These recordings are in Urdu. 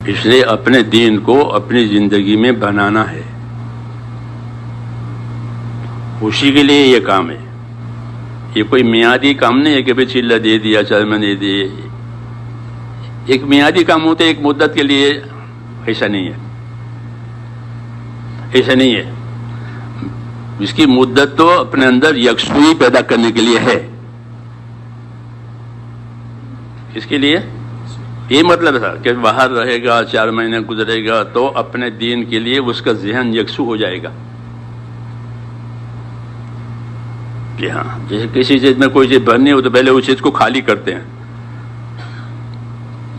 اس لیے اپنے دین کو اپنی زندگی میں بنانا ہے، اسی کے لیے یہ کام ہے۔ یہ کوئی میعادی کام نہیں ہے کہ بھائی چلہ دے دیا چرمن دے دیے، ایک میعادی کام ہوتا ہے ایک مدت کے لیے، ایسا نہیں ہے، ایسا نہیں ہے۔ اس کی مدت تو اپنے اندر یکسوئی پیدا کرنے کے لیے ہے۔ اس کے لیے یہ مطلب تھا کہ باہر رہے گا 4 مہینے گزرے گا تو اپنے دین کے لیے اس کا ذہن یکسو ہو جائے گا کہ ہاں جیسے کسی چیز میں کوئی چیز بھرنی ہو تو پہلے اس چیز کو خالی کرتے ہیں،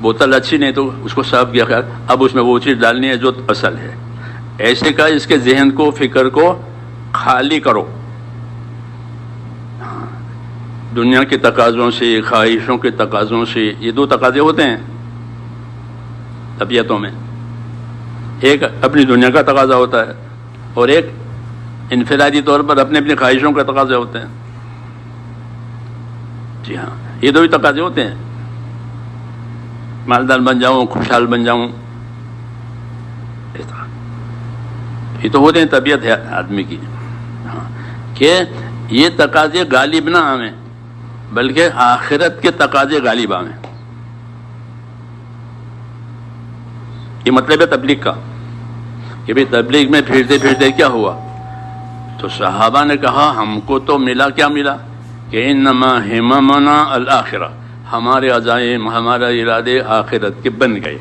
بوتل اچھی نہیں تو اس کو صاف کیا، اب اس میں وہ چیز ڈالنی ہے جو اصل ہے۔ ایسے کا اس کے ذہن کو فکر کو خالی کرو، دنیا کے تقاضوں سے خواہشوں کے تقاضوں سے۔ یہ 2 تقاضے ہوتے ہیں طبیعتوں میں، ایک اپنی دنیا کا تقاضا ہوتا ہے اور ایک انفرادی طور پر اپنے اپنی خواہشوں کا تقاضے ہوتے ہیں۔ جی ہاں، یہ 2 ہی تقاضے ہوتے ہیں، مالدار بن جاؤں، خوشحال بن جاؤں، یہ تو ہوتے ہیں، طبیعت ہے آدمی کی کہ یہ تقاضے غالب نہ آئیں بلکہ آخرت کے تقاضے غالب آئیں۔ یہ مطلب ہے تبلیغ کا کہ بھئی تبلیغ میں پھرتے پھرتے کیا ہوا؟ تو صحابہ نے کہا ہم کو تو ملا، کیا ملا؟ کہ انما ہممنا الآخرہ، ہمارے عزائم ہمارا ارادے آخرت کے بن گئے۔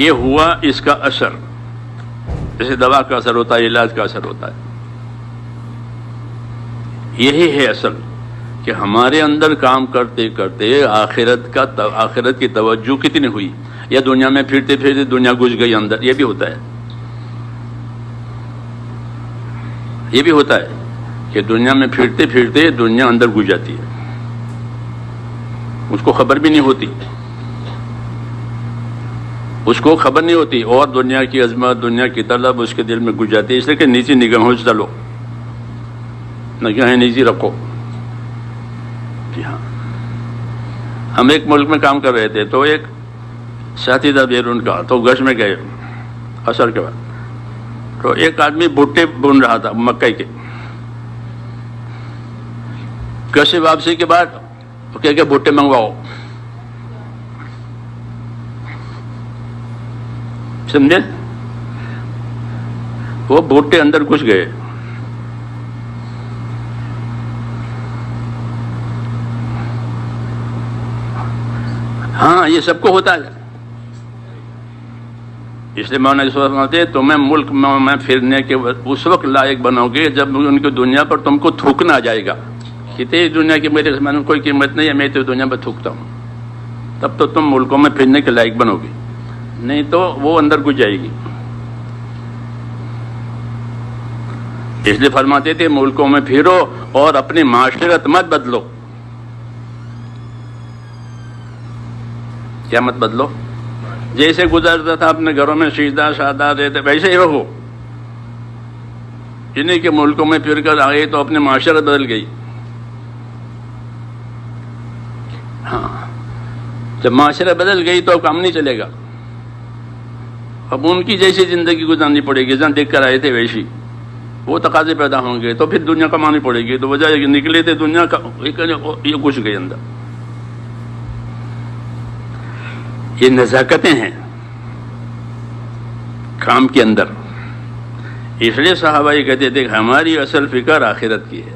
یہ ہوا اس کا اثر، جیسے دوا کا اثر ہوتا ہے، علاج کا اثر ہوتا ہے، یہی ہے اصل کہ ہمارے اندر کام کرتے کرتے آخرت کی توجہ کتنی ہوئی، یا دنیا میں پھرتے پھرتے دنیا گھس گئی اندر، یہ بھی ہوتا ہے، یہ بھی ہوتا ہے کہ دنیا میں پھرتے پھرتے دنیا اندر گھس جاتی ہے، اس کو خبر بھی نہیں ہوتی، اس کو خبر نہیں ہوتی، اور دنیا کی عظمت دنیا کی طلب اس کے دل میں گھس جاتی ہے، اس لیے کہ نیچی نگاہوں سے چلو، نگاہیں نیچی رکھو۔ جی ہاں، ہم ایک ملک میں کام کر رہے تھے تو ایک ساتھی تھا بیرون کا، تو گش میں گئے عصر کے بعد، تو ایک آدمی بھٹے بن رہا تھا مکئی کے، گش سے واپسی کے بعد وہ کہ بھٹے منگواؤ، سمجھے؟ وہ بھٹے اندر گھس گئے، ہاں یہ سب کو ہوتا ہے۔ اس لیے مولانا فرماتے ہیں تمہیں ملک میں پھرنے کے اس وقت لائق بنو گے جب ان کی دنیا پر تم کو تھوکنا آ جائے گا کہ تیری دنیا کی میرے زمانے میں کوئی قیمت نہیں ہے، میں تو دنیا پر تھوکتا ہوں، تب تو تم ملکوں میں پھرنے کے لائق بنو گے، نہیں تو وہ اندر گھس جائے گی۔ اس لیے فرماتے تھے ملکوں میں پھرو اور اپنی معاشرت مت بدلو۔ کیا مت بدلو؟ جیسے گزرتا تھا اپنے گھروں میں سیدھا سادہ رہتے ویسے ہی رہو، انہیں کے ملکوں میں پھر کر آئے تو اپنی معاشرت بدل گئی۔ ہاں، جب معاشرت بدل گئی تو کام نہیں چلے گا، اب ان کی جیسی زندگی گزارنی پڑے گی، جہاں دیکھ کر آئے تھے ویسی، وہ تقاضے پیدا ہوں گے تو پھر دنیا کمانی پڑے گی، تو وجہ نکلے تھے دنیا کا یہ گھس گئے اندر۔ یہ نزاکتیں ہیں کام کے اندر، اس لیے صحابہ یہ کہتے تھے کہ ہماری اصل فکر آخرت کی ہے،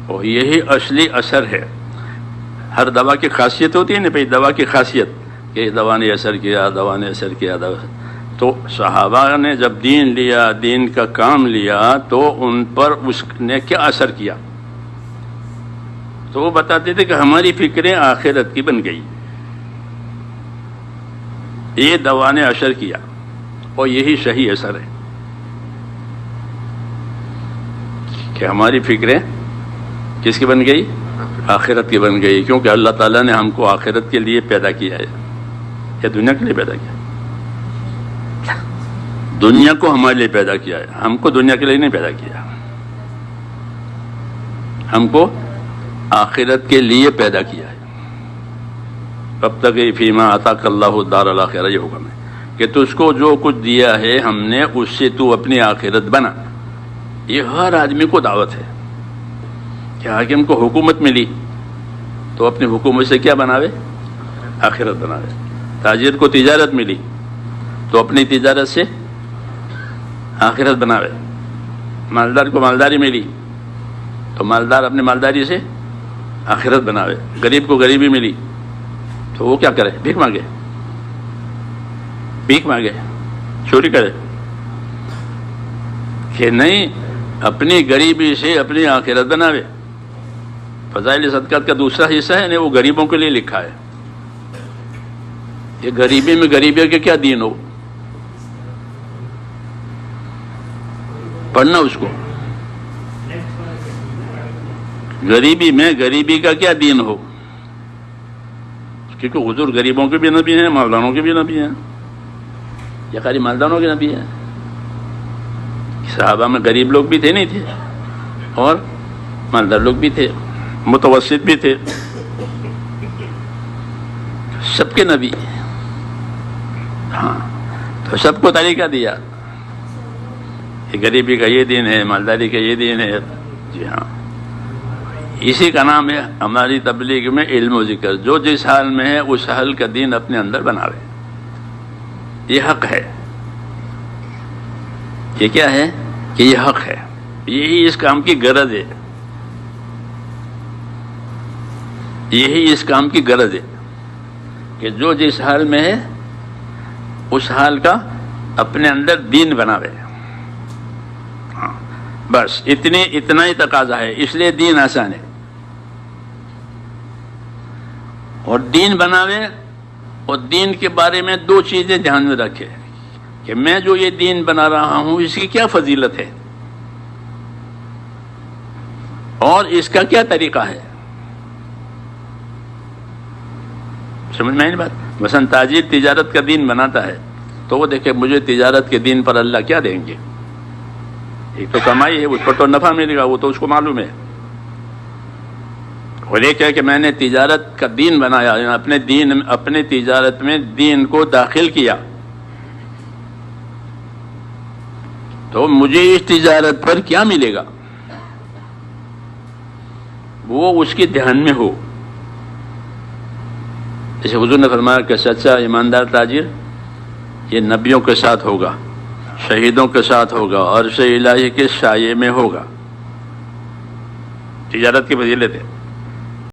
اور یہی اصلی اثر ہے۔ ہر دوا کی خاصیت ہوتی ہے نا، بھائی دوا کی خاصیت کہ دوا نے اثر کیا، دوا نے اثر کیا، تو صحابہ نے جب دین لیا، دین کا کام لیا، تو ان پر اس نے کیا اثر کیا؟ تو وہ بتاتے تھے کہ ہماری فکریں آخرت کی بن گئی، یہ دوا نے اثر کیا، اور یہی صحیح اثر ہے کہ ہماری فکریں کس کی بن گئی؟ آخرت کی بن گئی، کیونکہ اللہ تعالیٰ نے ہم کو آخرت کے لیے پیدا کیا ہے یا دنیا کے لیے پیدا کیا؟ دنیا کو ہمارے لیے پیدا کیا ہے، ہم کو دنیا کے لیے نہیں پیدا کیا، ہم کو آخرت کے لیے پیدا کیا ہے۔ وابتغی فیما آتاک اللہ الدار الآخرہ، یہ حکم ہے کہ تجھ کو جو کچھ دیا ہے ہم نے اس سے تو اپنی آخرت بنا۔ یہ ہر آدمی کو دعوت ہے کہ حاکم کو حکومت ملی تو اپنی حکومت سے کیا بناوے؟ آخرت بناوے۔ تاجر کو تجارت ملی تو اپنی تجارت سے آخرت بناوے۔ مالدار کو مالداری ملی تو مالدار اپنی مالداری سے آخرت بناوے۔ غریب کو غریبی ملی تو وہ کیا کرے؟ بھیک مانگے، بھیک مانگے، چوری کرے کہ نہیں، اپنی غریبی سے اپنی آخرت بناوے۔ فضائل صدقات کا دوسرا حصہ ہے نا، وہ غریبوں کے لیے لکھا ہے۔ یہ غریبی میں غریبی کے کیا دین ہو، پڑھنا اس کو، غریبی میں غریبی کا کیا دین ہو، کیونکہ حضور غریبوں کے بھی نبی ہیں، مالداروں کے بھی نبی ہیں، یا خالی مالداروں کے نبی ہیں؟ صحابہ میں غریب لوگ بھی تھے نہیں تھے، اور مالدار لوگ بھی تھے، متوسط بھی تھے، سب کے نبی۔ ہاں، تو سب کو طریقہ دیا کہ غریبی کا یہ دین ہے، مالداری کا یہ دین ہے۔ جی ہاں، اسی کا نام ہے ہماری تبلیغ میں علم و ذکر۔ جو جس حال میں ہے اس حال کا دین اپنے اندر بناوے، یہ حق ہے۔ یہ کیا ہے کہ یہ حق ہے، یہی اس کام کی غرض ہے، یہی اس کام کی غرض ہے کہ جو جس حال میں ہے اس حال کا اپنے اندر دین بناوے۔ ہاں، بس اتنا ہی تقاضا ہے، اس لیے دین آسان ہے۔ اور دین بناوے، اور دین کے بارے میں دو چیزیں دھیان میں رکھے کہ میں جو یہ دین بنا رہا ہوں اس کی کیا فضیلت ہے اور اس کا کیا طریقہ ہے۔ سمجھ میں آئی نا بات؟ مثلا تاجر تجارت کا دین بناتا ہے تو وہ دیکھے مجھے تجارت کے دین پر اللہ کیا دیں گے، ایک تو کمائی ہے، اس پر تو نفع ملے گا، وہ تو اس کو معلوم ہے۔ اور یہ کیا کہ میں نے تجارت کا دین بنایا، اپنے تجارت میں دین کو داخل کیا، تو مجھے اس تجارت پر کیا ملے گا وہ اس کے دھیان میں ہو۔ جیسے حضور نے فرمایا کہ سچا ایماندار تاجر یہ نبیوں کے ساتھ ہوگا، شہیدوں کے ساتھ ہوگا، عرش الہی کے سائے میں ہوگا۔ تجارت کی فضیلت ہے۔